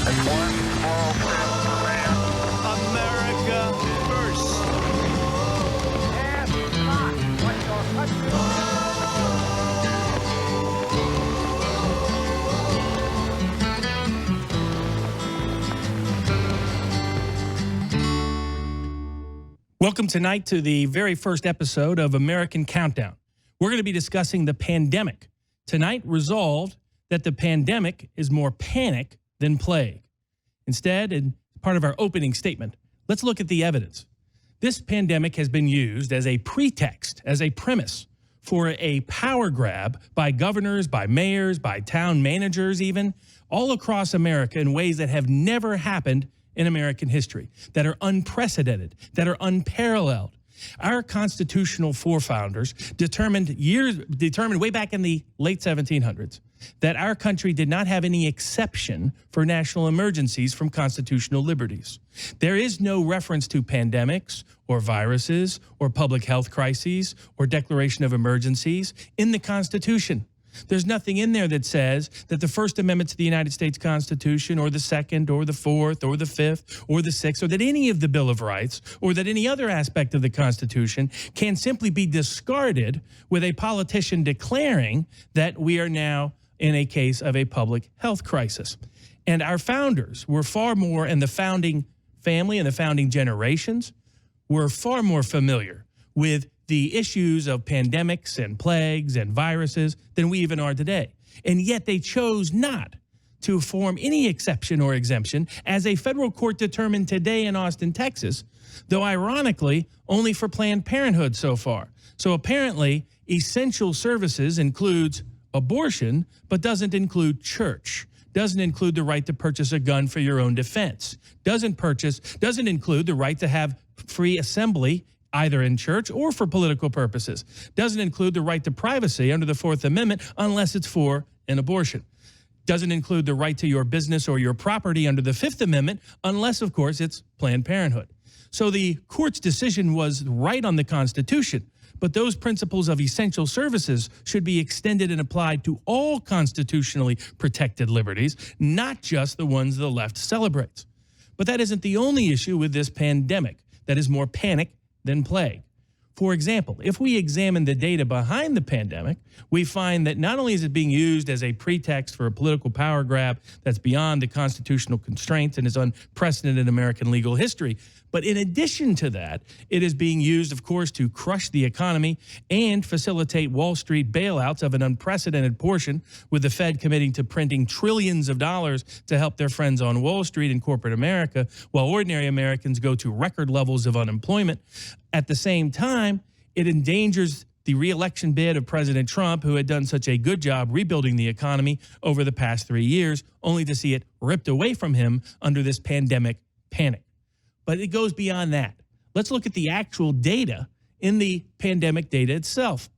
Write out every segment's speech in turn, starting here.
That's one small step for man. America first. Ask not what your country Welcome tonight to the very first episode of American Countdown. We're going to be discussing the pandemic. Tonight, resolved that the pandemic is more panic than plague. Instead, in part of our opening statement, let's look at the evidence. This pandemic has been used as a pretext, as a premise for a power grab by governors, by mayors, by town managers even, all across America in ways that have never happened in American history, that are unprecedented, that are unparalleled. Our constitutional forefathers determined way back in the late 1700s that our country did not have any exception for national emergencies from constitutional liberties. There is no reference to pandemics or viruses or public health crises or declaration of emergencies in the Constitution. There's nothing in there that says that the First Amendment to the United States Constitution or the Second or the Fourth or the Fifth or the Sixth or that any of the Bill of Rights or that any other aspect of the Constitution can simply be discarded with a politician declaring that we are now in a case of a public health crisis. And our founders were far more, and the founding family and the founding generations were far more familiar with the issues of pandemics and plagues and viruses than we even are today. And yet they chose not to form any exception or exemption, as a federal court determined today in Austin, Texas, though ironically only for Planned Parenthood so far. So apparently essential services includes abortion, but doesn't include church, doesn't include the right to purchase a gun for your own defense, doesn't include the right to have free assembly either in church or for political purposes, doesn't include the right to privacy under the Fourth Amendment unless it's for an abortion, doesn't include the right to your business or your property under the Fifth Amendment unless, of course, it's Planned Parenthood. So the court's decision was right on the Constitution, but those principles of essential services should be extended and applied to all constitutionally protected liberties, not just the ones the left celebrates. But that isn't the only issue with this pandemic that is more panic than plague. For example, if we examine the data behind the pandemic, we find that not only is it being used as a pretext for a political power grab that's beyond the constitutional constraints and is unprecedented in American legal history, but in addition to that, it is being used, of course, to crush the economy and facilitate Wall Street bailouts of an unprecedented portion, with the Fed committing to printing trillions of dollars to help their friends on Wall Street and corporate America, while ordinary Americans go to record levels of unemployment. At the same time, it endangers the re-election bid of President Trump, who had done such a good job rebuilding the economy over the past 3 years, only to see it ripped away from him under this pandemic panic. But it goes beyond that. Let's look at the actual data in the pandemic data itself.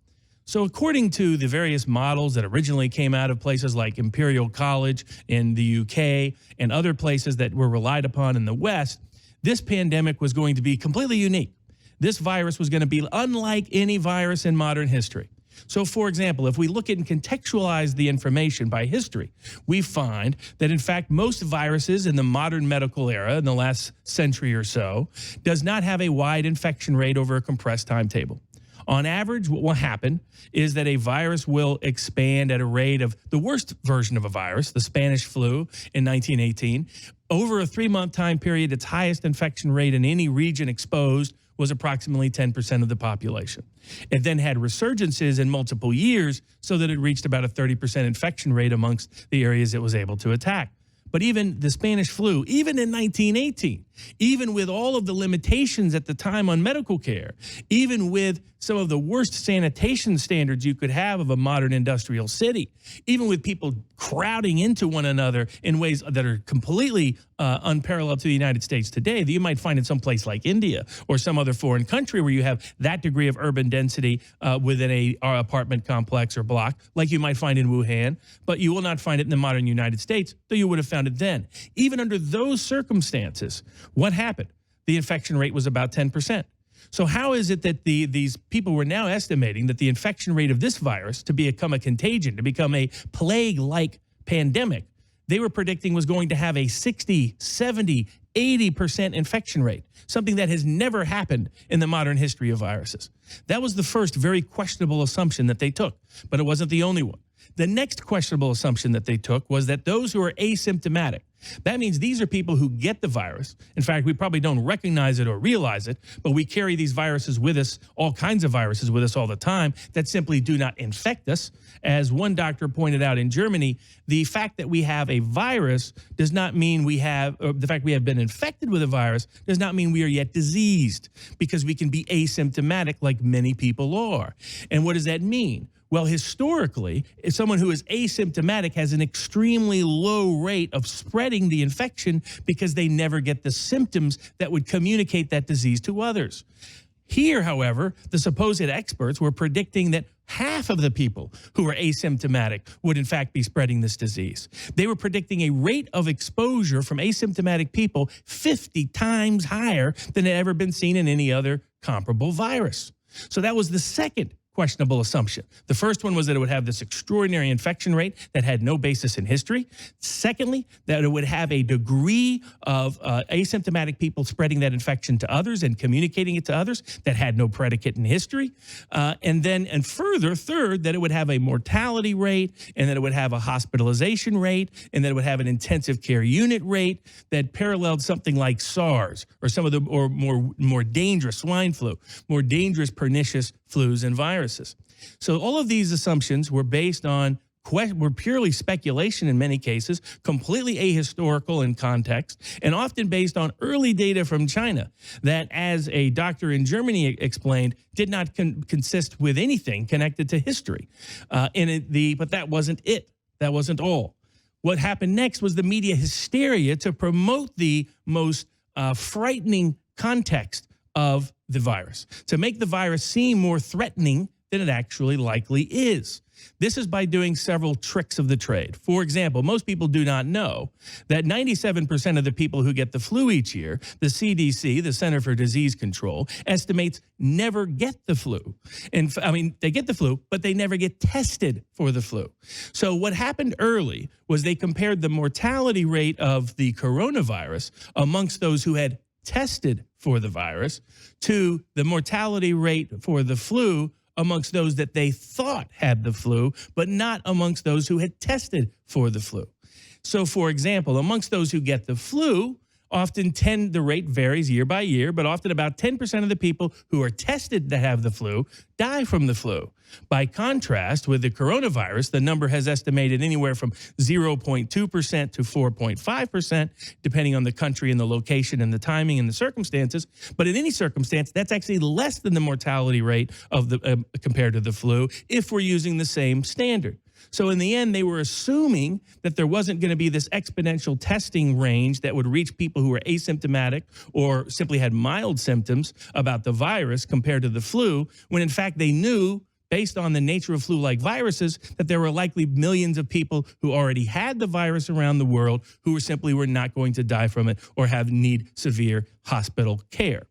So according to the various models that originally came out of places like Imperial College in the UK and other places that were relied upon in the West, this pandemic was going to be completely unique. This virus was going to be unlike any virus in modern history. So, for example, if we look at and contextualize the information by history, we find that, in fact, most viruses in the modern medical era in the last century or so does not have a wide infection rate over a compressed timetable. On average, what will happen is that a virus will expand at a rate of the worst version of a virus, the Spanish flu in 1918. Over a 3-month time period, its highest infection rate in any region exposed was approximately 10% of the population. It then had resurgences in multiple years so that it reached about a 30% infection rate amongst the areas it was able to attack. But even the Spanish flu, even in 1918, even with all of the limitations at the time on medical care, even with some of the worst sanitation standards you could have of a modern industrial city, even with people crowding into one another in ways that are completely unparalleled to the United States today, that you might find in some place like India or some other foreign country where you have that degree of urban density within a apartment complex or block, like you might find in Wuhan, but you will not find it in the modern United States, though you would have found it then. Even under those circumstances, what happened? The infection rate was about 10%. So how is it that these people were now estimating that the infection rate of this virus to become a contagion, to become a plague-like pandemic, they were predicting was going to have a 60, 70, 80% infection rate, something that has never happened in the modern history of viruses. That was the first very questionable assumption that they took, but it wasn't the only one. The next questionable assumption that they took was that those who are asymptomatic, that means these are people who get the virus. In fact, we probably don't recognize it or realize it, but we carry these viruses with us, all kinds of viruses with us all the time that simply do not infect us. As one doctor pointed out in Germany, the fact that we have a virus does not mean we have, or the fact we have been infected with a virus does not mean we are yet diseased, because we can be asymptomatic like many people are. And what does that mean? Well, historically, if someone who is asymptomatic has an extremely low rate of spreading the infection because they never get the symptoms that would communicate that disease to others. Here, however, the supposed experts were predicting that half of the people who are asymptomatic would in fact be spreading this disease. They were predicting a rate of exposure from asymptomatic people 50 times higher than had ever been seen in any other comparable virus. So that was the second questionable assumption. The first one was that it would have this extraordinary infection rate that had no basis in history. Secondly, that it would have a degree of asymptomatic people spreading that infection to others and communicating it to others that had no predicate in history. And further, third, that it would have a mortality rate, and that it would have a hospitalization rate, and that it would have an intensive care unit rate that paralleled something like SARS or some of the or more dangerous swine flu, more dangerous pernicious flus and viruses. So all of these assumptions were based on were purely speculation in many cases, completely ahistorical in context, and often based on early data from China that, as a doctor in Germany explained, did not consist with anything connected to history. But that wasn't it. That wasn't all. What happened next was the media hysteria to promote the most frightening context of the virus, to make the virus seem more threatening than it actually likely is. This is by doing several tricks of the trade. For example, most people do not know that 97% of the people who get the flu each year, the CDC, the Center for Disease Control, estimates never get the flu. And I mean, they get the flu, but they never get tested for the flu. So what happened early was they compared the mortality rate of the coronavirus amongst those who had tested for the virus to the mortality rate for the flu amongst those that they thought had the flu, but not amongst those who had tested for the flu. So, for example, amongst those who get the flu, often the rate varies year by year, but often about 10% of the people who are tested to have the flu die from the flu. By contrast, with the coronavirus, the number has estimated anywhere from 0.2% to 4.5%, depending on the country and the location and the timing and the circumstances. But in any circumstance, that's actually less than the mortality rate of the compared to the flu if we're using the same standard. So in the end, they were assuming that there wasn't going to be this exponential testing range that would reach people who were asymptomatic or simply had mild symptoms about the virus compared to the flu, when in fact they knew, based on the nature of flu-like viruses, that there were likely millions of people who already had the virus around the world who were not going to die from it or need severe hospital care.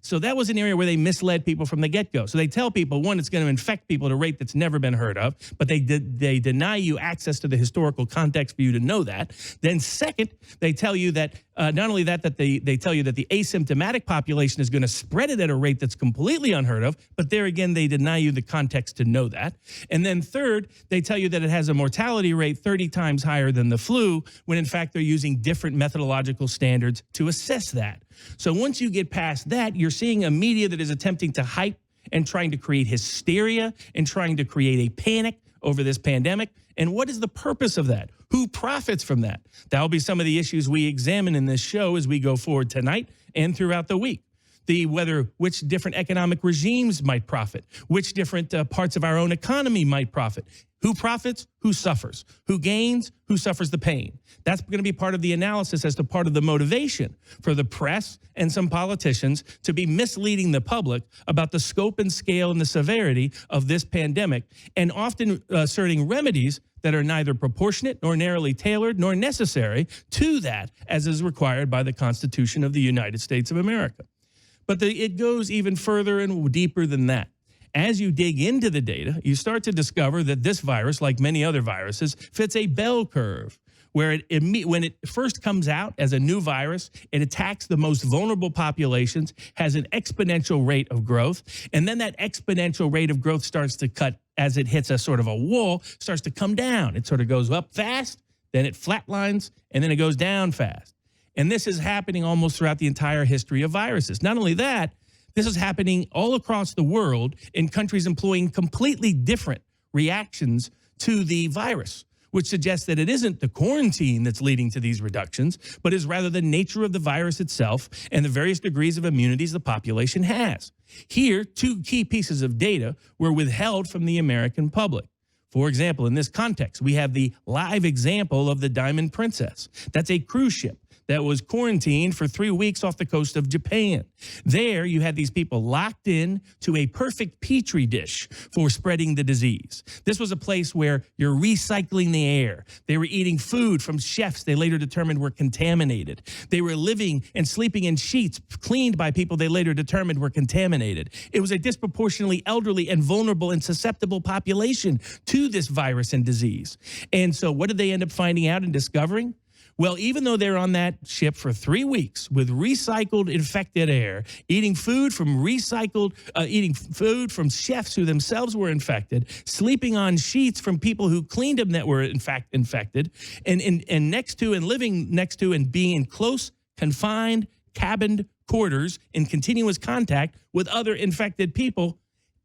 So that was an area where they misled people from the get-go. So they tell people, one, it's going to infect people at a rate that's never been heard of, but they deny you access to the historical context for you to know that. Then second, they tell you that not only that they tell you that the asymptomatic population is going to spread it at a rate that's completely unheard of, but there again, they deny you the context to know that. And then third, they tell you that it has a mortality rate 30 times higher than the flu, when in fact they're using different methodological standards to assess that. So once you get past that, you're seeing a media that is attempting to hype and trying to create hysteria and trying to create a panic over this pandemic. And what is the purpose of that? Who profits from that? That will be some of the issues we examine in this show as we go forward tonight and throughout the week. Which different economic regimes might profit, which different parts of our own economy might profit. Who profits? Who suffers? Who gains? Who suffers the pain? That's going to be part of the analysis as to part of the motivation for the press and some politicians to be misleading the public about the scope and scale and the severity of this pandemic, and often asserting remedies that are neither proportionate nor narrowly tailored nor necessary to that, as is required by the Constitution of the United States of America. But it goes even further and deeper than that. As you dig into the data, you start to discover that this virus, like many other viruses, fits a bell curve, where when it first comes out as a new virus, it attacks the most vulnerable populations, has an exponential rate of growth, and then that exponential rate of growth starts to cut as it hits a sort of a wall, starts to come down. It sort of goes up fast, then it flatlines, and then it goes down fast. And this is happening almost throughout the entire history of viruses. Not only that, this is happening all across the world in countries employing completely different reactions to the virus, which suggests that it isn't the quarantine that's leading to these reductions, but is rather the nature of the virus itself and the various degrees of immunities the population has. Here, two key pieces of data were withheld from the American public. For example, in this context, we have the live example of the Diamond Princess. That's a cruise ship that was quarantined for 3 weeks off the coast of Japan. There, you had these people locked in to a perfect petri dish for spreading the disease. This was a place where you're recycling the air. They were eating food from chefs they later determined were contaminated. They were living and sleeping in sheets cleaned by people they later determined were contaminated. It was a disproportionately elderly and vulnerable and susceptible population to this virus and disease. And so what did they end up finding out and discovering? Well, even though they're on that ship for 3 weeks with recycled infected air, eating food from chefs who themselves were infected, sleeping on sheets from people who cleaned them that were in fact infected, and living next to and being in close, confined, cabined quarters in continuous contact with other infected people,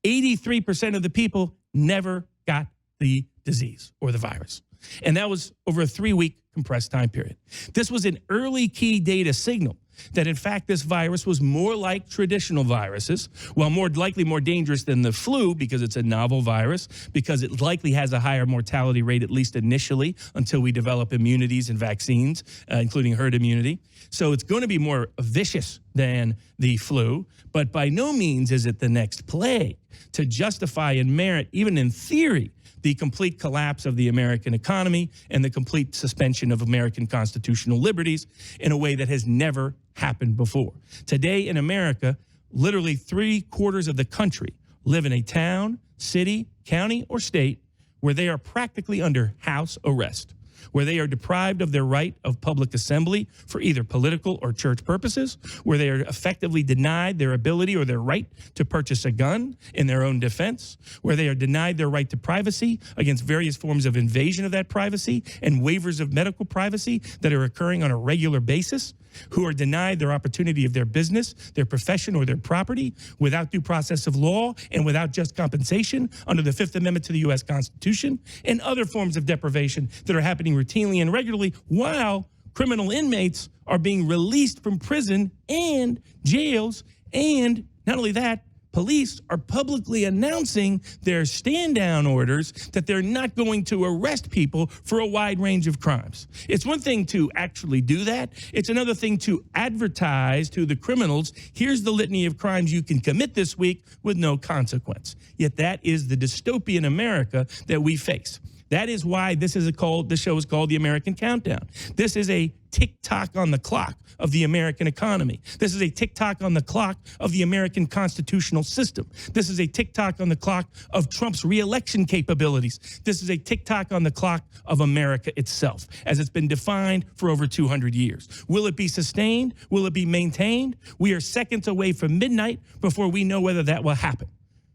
83% of the people never got the disease or the virus. And that was over a 3-week compressed time period. This was an early key data signal that, in fact, this virus was more like traditional viruses, while more likely more dangerous than the flu because it's a novel virus, because it likely has a higher mortality rate, at least initially, until we develop immunities and vaccines, including herd immunity. So it's going to be more vicious than the flu, but by no means is it the next plague to justify and merit, even in theory, the complete collapse of the American economy and the complete suspension of American constitutional liberties in a way that has never happened before. Today in America, literally 3/4 of the country live in a town, city, county, or state where they are practically under house arrest, where they are deprived of their right of public assembly for either political or church purposes, where they are effectively denied their ability or their right to purchase a gun in their own defense, where they are denied their right to privacy against various forms of invasion of that privacy and waivers of medical privacy that are occurring on a regular basis, who are denied their opportunity of their business, their profession, or their property without due process of law and without just compensation under the Fifth Amendment to the U.S. Constitution, and other forms of deprivation that are happening routinely and regularly while criminal inmates are being released from prison and jails. And not only that, police are publicly announcing their stand-down orders that they're not going to arrest people for a wide range of crimes. It's one thing to actually do that. It's another thing to advertise to the criminals, here's the litany of crimes you can commit this week with no consequence. Yet that is the dystopian America that we face. That is why this show is called The American Countdown. This is a tick-tock on the clock of the American economy. This is a tick-tock on the clock of the American constitutional system. This is a tick-tock on the clock of Trump's re-election capabilities. This is a tick-tock on the clock of America itself, as it's been defined for over 200 years. Will it be sustained? Will it be maintained? We are seconds away from midnight before we know whether that will happen.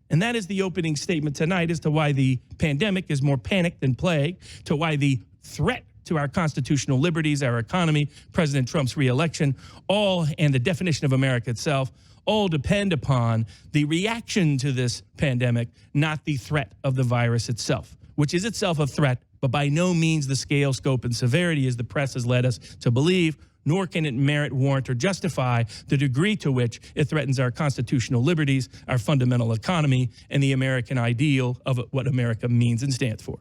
And that is the opening statement tonight as to why the pandemic is more panic than plague, to why the threat to our constitutional liberties, our economy, President Trump's reelection, and the definition of America itself, all depend upon the reaction to this pandemic, not the threat of the virus itself, which is itself a threat, but by no means the scale, scope, and severity as the press has led us to believe, nor can it merit, warrant, or justify the degree to which it threatens our constitutional liberties, our fundamental economy, and the American ideal of what America means and stands for.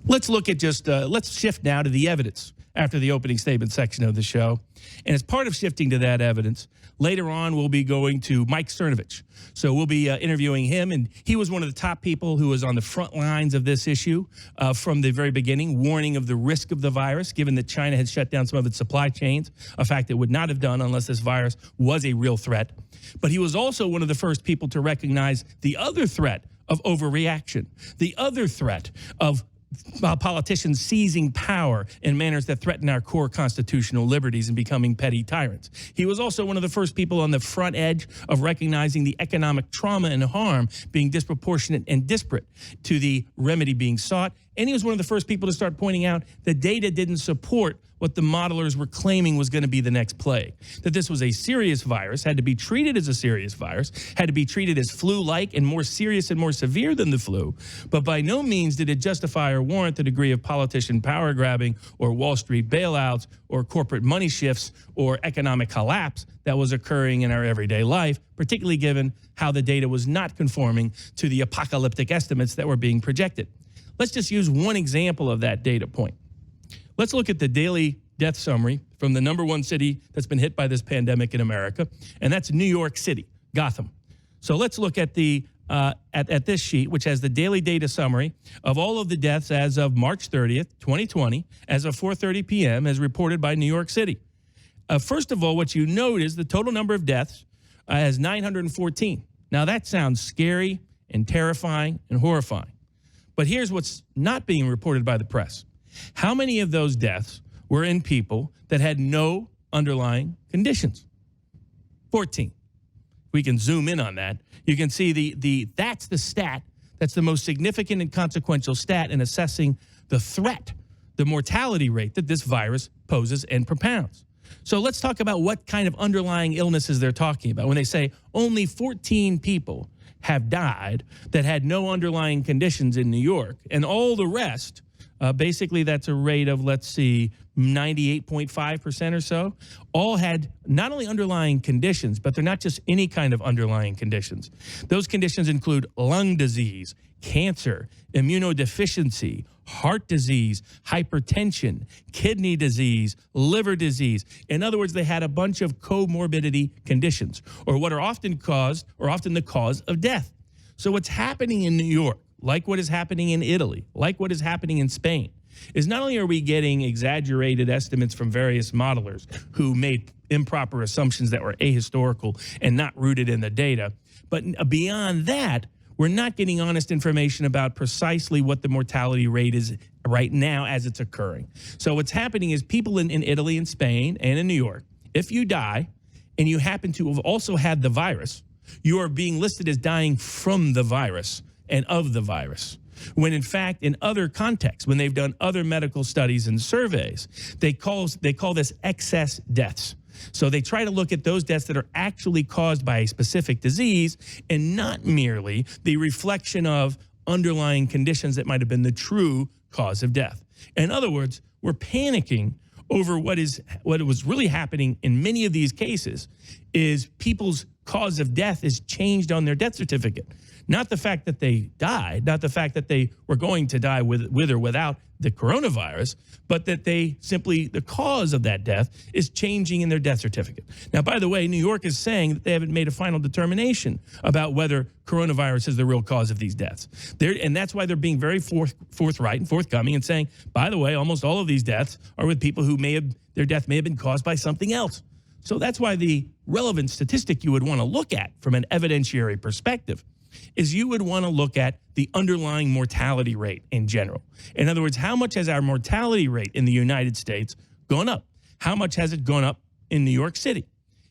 Let's look at let's shift now to the evidence after the opening statement section of the show. And as part of shifting to that evidence, later on we'll be going to Mike Cernovich. So we'll be interviewing him, and he was one of the top people who was on the front lines of this issue from the very beginning, warning of the risk of the virus, given that China had shut down some of its supply chains, a fact it would not have done unless this virus was a real threat. But he was also one of the first people to recognize the other threat of overreaction. The other threat of politicians seizing power in manners that threaten our core constitutional liberties and becoming petty tyrants. He was also one of the first people on the front edge of recognizing the economic trauma and harm being disproportionate and disparate to the remedy being sought. And he was one of the first people to start pointing out that data didn't support what the modelers were claiming was going to be the next plague. That this was a serious virus, had to be treated as a serious virus, had to be treated as flu-like and more serious and more severe than the flu. But by no means did it justify or warrant the degree of politician power grabbing or Wall Street bailouts or corporate money shifts or economic collapse that was occurring in our everyday life, particularly given how the data was not conforming to the apocalyptic estimates that were being projected. Let's just use one example of that data point. Let's look at the daily death summary from the #1 city that's been hit by this pandemic in America, and that's New York City, Gotham. So let's look at the at this sheet, which has the daily data summary of all of the deaths as of March 30th, 2020, as of 4:30 p.m., as reported by New York City. First of all, what you note is the total number of deaths as 914. Now, that sounds scary and terrifying and horrifying. But here's what's not being reported by the press. How many of those deaths were in people that had no underlying conditions? 14. We can zoom in on that. You can see that's the stat. That's the most significant and consequential stat in assessing the threat, the mortality rate that this virus poses and propounds. So let's talk about what kind of underlying illnesses they're talking about. When they say only 14 people have died that had no underlying conditions in New York, and all the rest, basically that's a rate of, let's see, 98.5% or so, all had not only underlying conditions, but they're not just any kind of underlying conditions. Those conditions include lung disease, cancer, immunodeficiency, heart disease, hypertension, kidney disease, liver disease. In other words, they had a bunch of comorbidity conditions, or what are often the cause of death. So what's happening in New York, like what is happening in Italy, like what is happening in Spain, is not only are we getting exaggerated estimates from various modelers who made improper assumptions that were ahistorical and not rooted in the data, but beyond that, we're not getting honest information about precisely what the mortality rate is right now as it's occurring. So what's happening is people in Italy and Spain and in New York, if you die and you happen to have also had the virus, you are being listed as dying from the virus and of the virus. When in fact, in other contexts, when they've done other medical studies and surveys, they call this excess deaths. So they try to look at those deaths that are actually caused by a specific disease and not merely the reflection of underlying conditions that might have been the true cause of death. In other words, we're panicking over what was really happening in many of these cases is people's cause of death is changed on their death certificate. Not the fact that they died, not the fact that they were going to die with or without the coronavirus, but that the cause of that death is changing in their death certificate. Now, by the way, New York is saying that they haven't made a final determination about whether coronavirus is the real cause of these deaths. And that's why they're being very forthright and forthcoming and saying, by the way, almost all of these deaths are with people who their death may have been caused by something else. So that's why the relevant statistic you would want to look at from an evidentiary perspective is you would want to look at the underlying mortality rate in general. In other words, how much has our mortality rate in the United States gone up? How much has it gone up in New York City?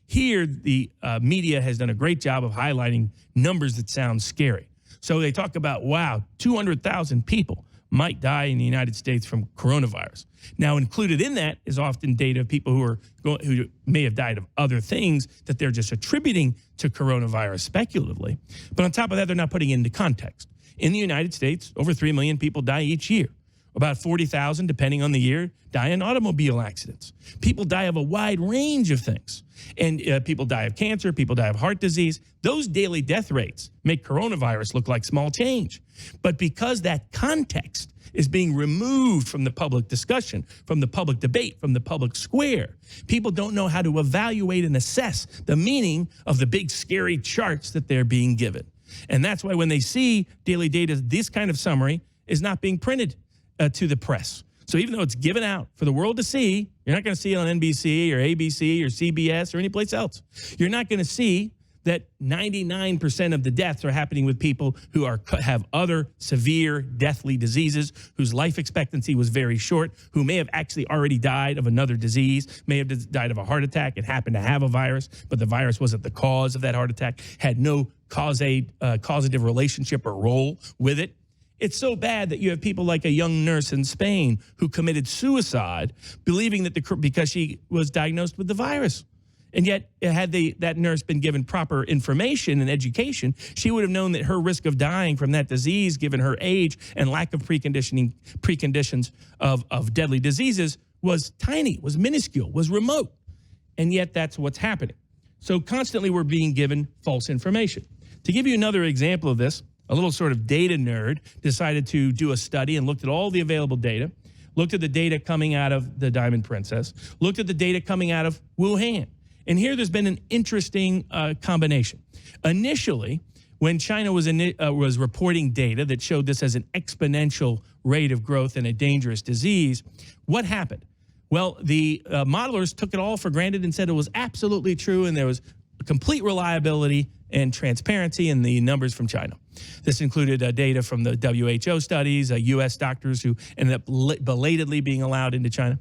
Here, the media has done a great job of highlighting numbers that sound scary. So they talk about, wow, 200,000 people might die in the United States from coronavirus. Now, included in that is often data of people who may have died of other things that they're just attributing to coronavirus speculatively. But on top of that, they're not putting it into context. In the United States, over 3 million people die each year. About 40,000, depending on the year, die in automobile accidents. People die of a wide range of things. And people die of cancer, people die of heart disease. Those daily death rates make coronavirus look like small change. But because that context is being removed from the public discussion, from the public debate, from the public square, people don't know how to evaluate and assess the meaning of the big scary charts that they're being given. And that's why when they see daily data, this kind of summary is not being printed to the press. So even though it's given out for the world to see, you're not going to see it on NBC or ABC or CBS or any place else. You're not going to see that 99% of the deaths are happening with people who have other severe deathly diseases, whose life expectancy was very short, who may have actually already died of another disease, may have died of a heart attack and happened to have a virus, but the virus wasn't the cause of that heart attack, had no causative relationship or role with it. It's so bad that you have people like a young nurse in Spain who committed suicide, believing that because she was diagnosed with the virus. And yet, had that nurse been given proper information and education, she would have known that her risk of dying from that disease, given her age and lack of preconditions of deadly diseases, was tiny, was minuscule, was remote. And yet, that's what's happening. So constantly, we're being given false information. To give you another example of this, a little sort of data nerd decided to do a study and looked at all the available data, looked at the data coming out of the Diamond Princess, looked at the data coming out of Wuhan. And here there's been an interesting combination. Initially, when China was reporting data that showed this as an exponential rate of growth in a dangerous disease, what happened? Well, the modelers took it all for granted and said it was absolutely true, and there was complete reliability and transparency in the numbers from China. This included data from the WHO studies, U.S. doctors who ended up belatedly being allowed into China.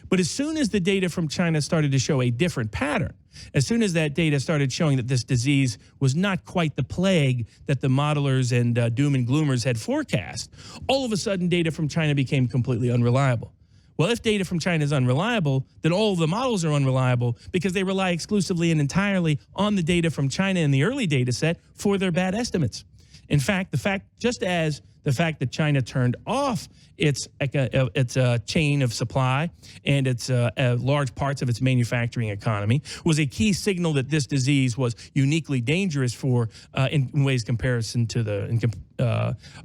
But as soon as the data from China started to show a different pattern, as soon as that data started showing that this disease was not quite the plague that the modelers and doom and gloomers had forecast, all of a sudden data from China became completely unreliable. Well, if data from China is unreliable, then all of the models are unreliable because they rely exclusively and entirely on the data from China in the early data set for their bad estimates. In fact, just as the fact that China turned off its chain of supply and its large parts of its manufacturing economy was a key signal that this disease was uniquely dangerous in ways comparison to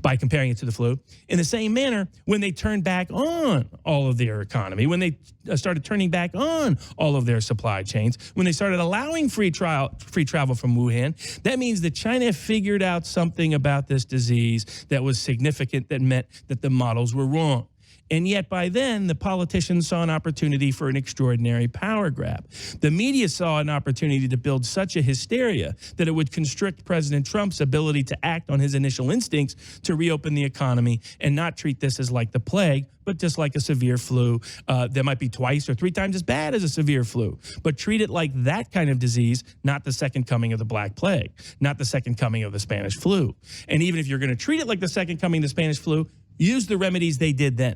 by comparing it to the flu. In the same manner, when they turned back on all of their economy, when they started turning back on all of their supply chains, when they started allowing free travel from Wuhan, that means that China figured out something about this disease that was significant, that meant that the models were wrong. And yet by then, the politicians saw an opportunity for an extraordinary power grab. The media saw an opportunity to build such a hysteria that it would constrict President Trump's ability to act on his initial instincts to reopen the economy and not treat this as like the plague, but just like a severe flu that might be twice or three times as bad as a severe flu. But treat it like that kind of disease, not the second coming of the Black Plague, not the second coming of the Spanish flu. And even if you're going to treat it like the second coming of the Spanish flu, use the remedies they did then.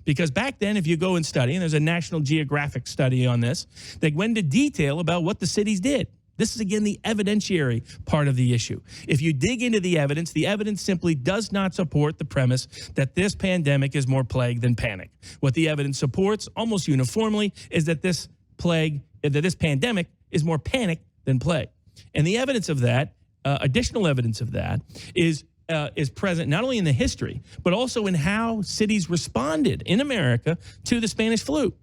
Because back then, if you go and study, and there's a National Geographic study on this, they went into detail about what the cities did. This is, again, the evidentiary part of the issue. If you dig into the evidence simply does not support the premise that this pandemic is more plague than panic. What the evidence supports almost uniformly is that this pandemic is more panic than plague. And the evidence of that, additional evidence of that, is present not only in the history, but also in how cities responded in America to the Spanish flu.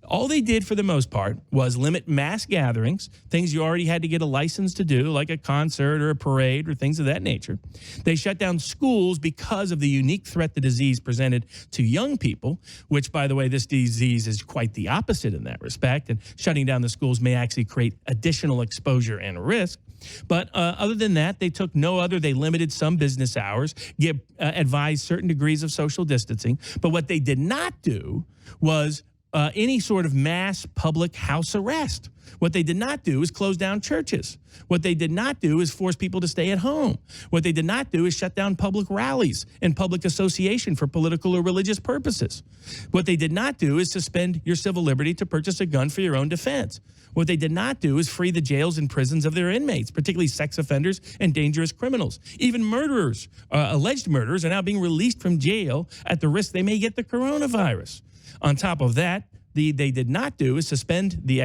All they did for the most part was limit mass gatherings, things you already had to get a license to do, like a concert or a parade or things of that nature. They shut down schools because of the unique threat the disease presented to young people, which, by the way, this disease is quite the opposite in that respect, and shutting down the schools may actually create additional exposure and risk. But other than that, they took no other. They limited some business hours, advised certain degrees of social distancing. But what they did not do was any sort of mass public house arrest. What they did not do is close down churches. What they did not do is force people to stay at home. What they did not do is shut down public rallies and public association for political or religious purposes. What they did not do is suspend your civil liberty to purchase a gun for your own defense. What they did not do is free the jails and prisons of their inmates, particularly sex offenders and dangerous criminals. Even murderers, alleged murderers, are now being released from jail at the risk they may get the coronavirus. On top of that, they did not do is suspend the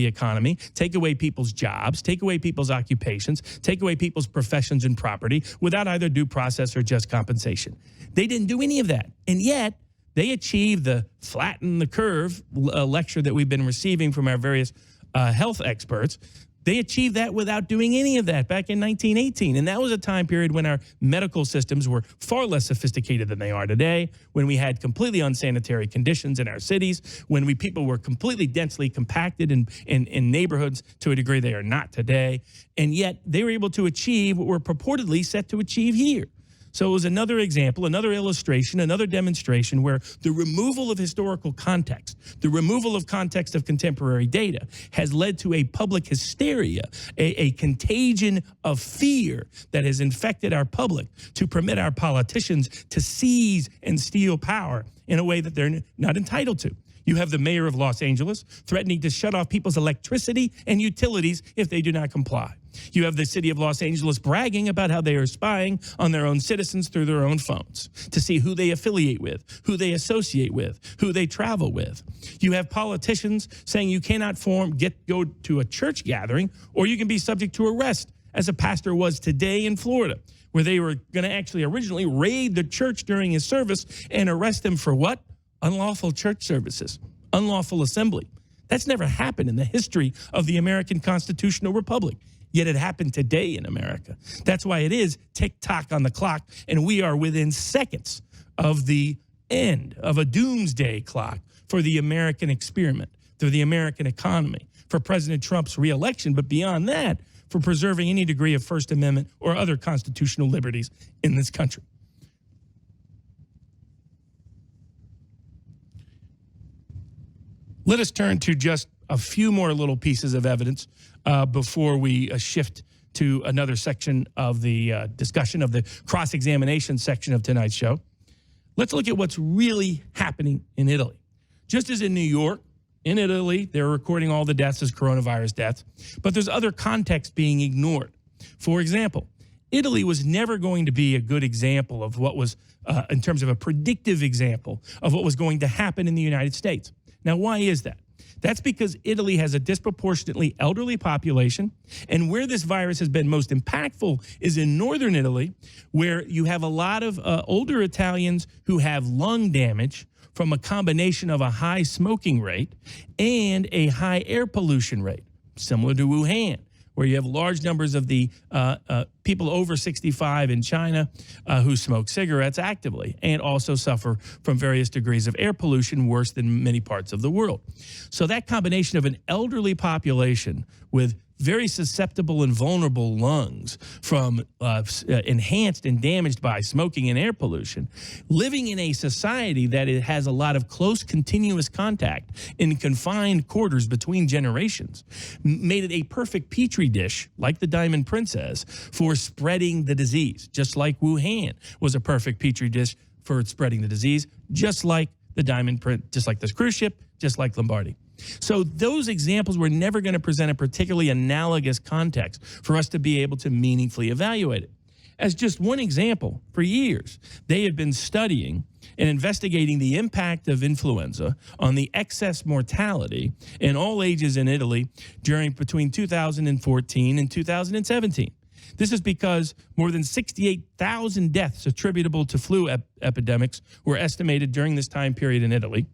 economy, take away people's jobs, take away people's occupations, take away people's professions and property without either due process or just compensation. They didn't do any of that. And yet, they achieved the flatten the curve lecture that we've been receiving from our various health experts They achieved that without doing any of that back in 1918. And that was a time period when our medical systems were far less sophisticated than they are today, when we had completely unsanitary conditions in our cities, when people were completely densely compacted in neighborhoods to a degree they are not today. And yet they were able to achieve what we're purportedly set to achieve here. So it was another example, another illustration, another demonstration where the removal of historical context, the removal of context of contemporary data has led to a public hysteria, a contagion of fear that has infected our public to permit our politicians to seize and steal power in a way that they're not entitled to. You have the mayor of Los Angeles threatening to shut off people's electricity and utilities if they do not comply. You have the city of Los Angeles bragging about how they are spying on their own citizens through their own phones to see who they affiliate with, who they associate with, who they travel with. You have politicians saying you cannot go to a church gathering or you can be subject to arrest, as a pastor was today in Florida, where they were going to actually originally raid the church during his service and arrest him for what? Unlawful church services, unlawful assembly. That's never happened in the history of the American constitutional republic. Yet it happened today in America. That's why it is tick-tock on the clock, and we are within seconds of the end of a doomsday clock for the American experiment, for the American economy, for President Trump's reelection, but beyond that, for preserving any degree of First Amendment or other constitutional liberties in this country. Let us turn to just a few more little pieces of evidence before we shift to another section of the discussion of the cross-examination section of tonight's show. Let's look at what's really happening in Italy. Just as in New York, in Italy, they're recording all the deaths as coronavirus deaths, but there's other context being ignored. For example, Italy was never going to be a good example of what was, in terms of a predictive example of what was going to happen in the United States. Now, why is that? That's because Italy has a disproportionately elderly population, and where this virus has been most impactful is in northern Italy, where you have a lot of older Italians who have lung damage from a combination of a high smoking rate and a high air pollution rate, similar to Wuhan, where you have large numbers of the people over 65 in China who smoke cigarettes actively and also suffer from various degrees of air pollution worse than many parts of the world. So that combination of an elderly population with very susceptible and vulnerable lungs from enhanced and damaged by smoking and air pollution, living in a society that it has a lot of close continuous contact in confined quarters between generations, made it a perfect petri dish, like the Diamond Princess, for spreading the disease, just like Wuhan was a perfect petri dish for spreading the disease, just like the Diamond Prince, just like this cruise ship, just like Lombardy. So those examples were never going to present a particularly analogous context for us to be able to meaningfully evaluate it. As just one example, for years, they have been studying and investigating the impact of influenza on the excess mortality in all ages in Italy between 2014 and 2017. This is because more than 68,000 deaths attributable to flu epidemics were estimated during this time period in Italy.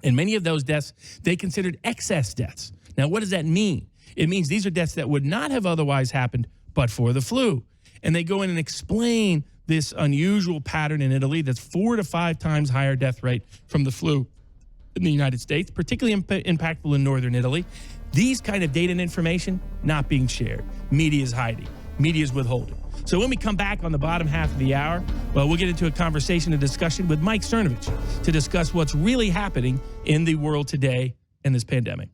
And many of those deaths, they considered excess deaths. Now, what does that mean? It means these are deaths that would not have otherwise happened but for the flu. And they go in and explain this unusual pattern in Italy that's 4 to 5 times higher death rate from the flu in the United States, particularly impactful in northern Italy. These kind of data and information not being shared. Media is hiding. Media is withholding. So when we come back on the bottom half of the hour, well, we'll get into a conversation, a discussion with Mike Cernovich to discuss what's really happening in the world today in this pandemic.